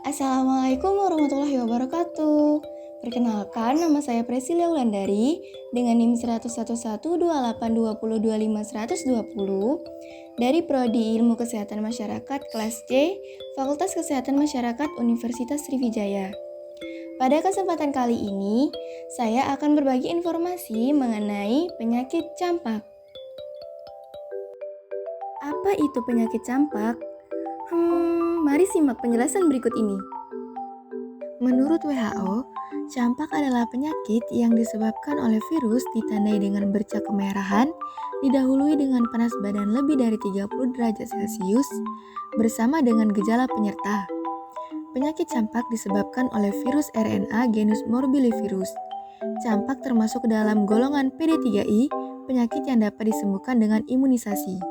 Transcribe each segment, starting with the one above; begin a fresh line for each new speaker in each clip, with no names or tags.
Assalamualaikum warahmatullahi wabarakatuh. Perkenalkan, nama saya Presilia Wulandari dengan NIM 11128202520 dari Prodi Ilmu Kesehatan Masyarakat kelas C, Fakultas Kesehatan Masyarakat Universitas Sriwijaya. Pada kesempatan kali ini, saya akan berbagi informasi mengenai penyakit campak. Apa itu penyakit campak? Mari simak penjelasan berikut ini. Menurut WHO, campak adalah penyakit yang disebabkan oleh virus ditandai dengan bercak kemerahan, didahului dengan panas badan lebih dari 30 derajat Celcius, bersama dengan gejala penyerta. Penyakit campak disebabkan oleh virus RNA genus Morbillivirus. Campak termasuk ke dalam golongan PD3I, penyakit yang dapat disembuhkan dengan imunisasi.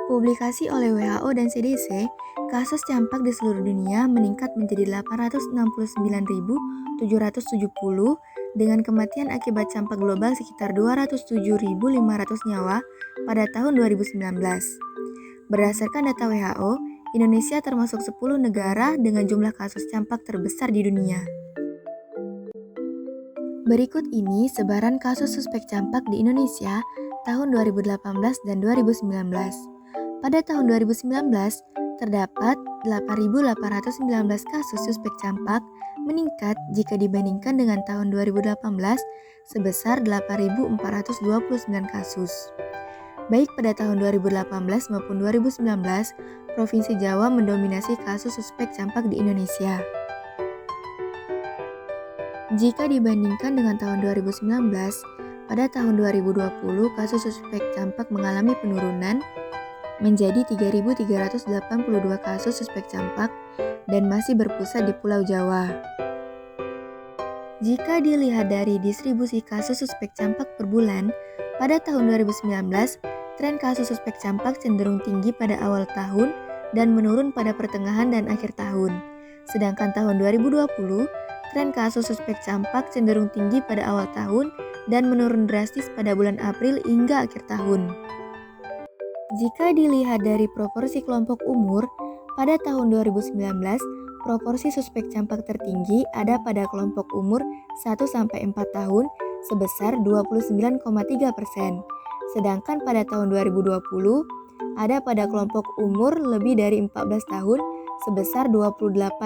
Publikasi oleh WHO dan CDC, kasus campak di seluruh dunia meningkat menjadi 869.770 dengan kematian akibat campak global sekitar 207.500 nyawa pada tahun 2019. Berdasarkan data WHO, Indonesia termasuk 10 negara dengan jumlah kasus campak terbesar di dunia. Berikut ini sebaran kasus suspek campak di Indonesia tahun 2018 dan 2019. Pada tahun 2019, terdapat 8.819 kasus suspek campak, meningkat jika dibandingkan dengan tahun 2018 sebesar 8.429 kasus. Baik pada tahun 2018 maupun 2019, Provinsi Jawa mendominasi kasus suspek campak di Indonesia. Jika dibandingkan dengan tahun 2019, pada tahun 2020 kasus suspek campak mengalami penurunan menjadi 3.382 kasus suspek campak dan masih berpusat di Pulau Jawa. Jika dilihat dari distribusi kasus suspek campak per bulan, pada tahun 2019, tren kasus suspek campak cenderung tinggi pada awal tahun dan menurun pada pertengahan dan akhir tahun. Sedangkan tahun 2020, tren kasus suspek campak cenderung tinggi pada awal tahun dan menurun drastis pada bulan April hingga akhir tahun. Jika dilihat dari proporsi kelompok umur, pada tahun 2019, proporsi suspek campak tertinggi ada pada kelompok umur 1-4 tahun sebesar 29,3%. Sedangkan pada tahun 2020, ada pada kelompok umur lebih dari 14 tahun sebesar 28%.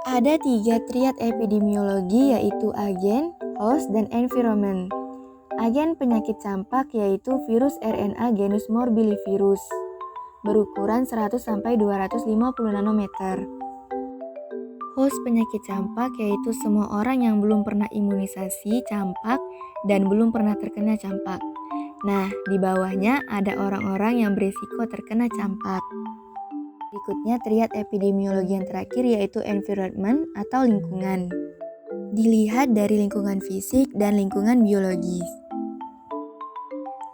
Ada 3 triad epidemiologi yaitu agen, host, dan environment. Agen penyakit campak yaitu virus RNA genus Morbillivirus, berukuran 100-250 nanometer. Host penyakit campak yaitu semua orang yang belum pernah imunisasi campak dan belum pernah terkena campak. Nah, di bawahnya ada orang-orang yang berisiko terkena campak. Berikutnya triad epidemiologi yang terakhir yaitu environment atau lingkungan. Dilihat dari lingkungan fisik dan lingkungan biologis.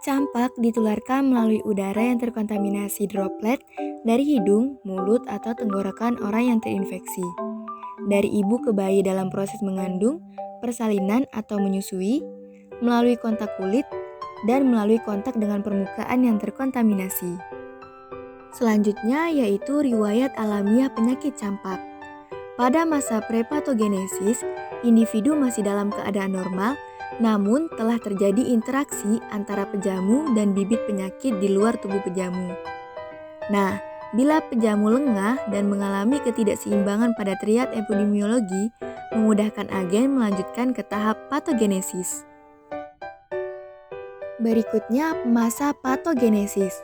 Campak ditularkan melalui udara yang terkontaminasi droplet dari hidung, mulut, atau tenggorokan orang yang terinfeksi. Dari ibu ke bayi dalam proses mengandung, persalinan atau menyusui, melalui kontak kulit, dan melalui kontak dengan permukaan yang terkontaminasi. Selanjutnya yaitu riwayat alamiah penyakit campak. Pada masa prepatogenesis, individu masih dalam keadaan normal, namun telah terjadi interaksi antara pejamu dan bibit penyakit di luar tubuh pejamu. Nah, bila pejamu lengah dan mengalami ketidakseimbangan pada triad epidemiologi, memudahkan agen melanjutkan ke tahap patogenesis. Berikutnya, masa patogenesis.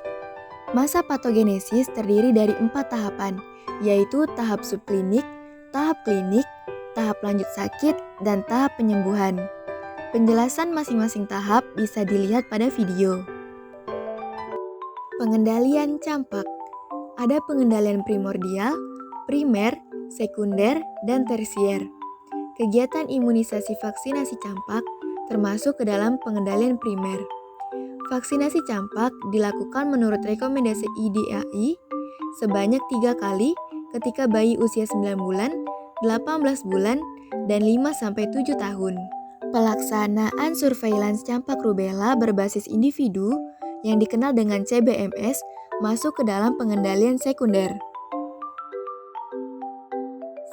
Masa patogenesis terdiri dari 4 tahapan, yaitu tahap subklinik, tahap klinik, tahap lanjut sakit, dan tahap penyembuhan. Penjelasan masing-masing tahap bisa dilihat pada video. Pengendalian campak. Ada pengendalian primordial, primer, sekunder, dan tersier. Kegiatan imunisasi vaksinasi campak termasuk ke dalam pengendalian primer. Vaksinasi campak dilakukan menurut rekomendasi IDAI sebanyak 3 kali ketika bayi usia 9 bulan, 18 bulan, dan 5-7 tahun. Pelaksanaan surveillance campak rubella berbasis individu yang dikenal dengan CBMS masuk ke dalam pengendalian sekunder.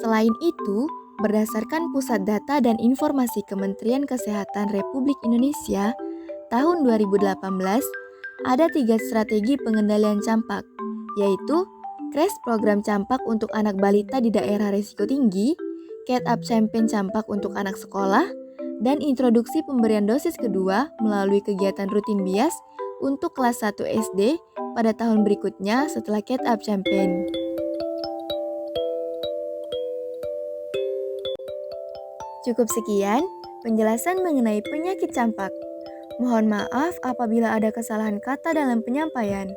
Selain itu, berdasarkan Pusat Data dan Informasi Kementerian Kesehatan Republik Indonesia, tahun 2018 ada 3 strategi pengendalian campak, yaitu CRASH program campak untuk anak balita di daerah risiko tinggi, Catch-up campaign campak untuk anak sekolah, dan introduksi pemberian dosis kedua melalui kegiatan rutin bias untuk kelas 1 SD pada tahun berikutnya setelah Catch-up campaign. Cukup sekian penjelasan mengenai penyakit campak. Mohon maaf apabila ada kesalahan kata dalam penyampaian.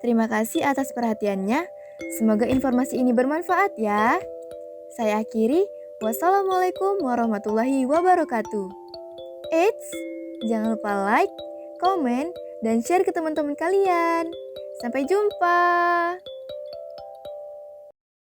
Terima kasih atas perhatiannya. Semoga informasi ini bermanfaat ya. Saya akhiri. Wassalamualaikum warahmatullahi wabarakatuh. Eits, jangan lupa like, komen, dan share ke teman-teman kalian. Sampai jumpa.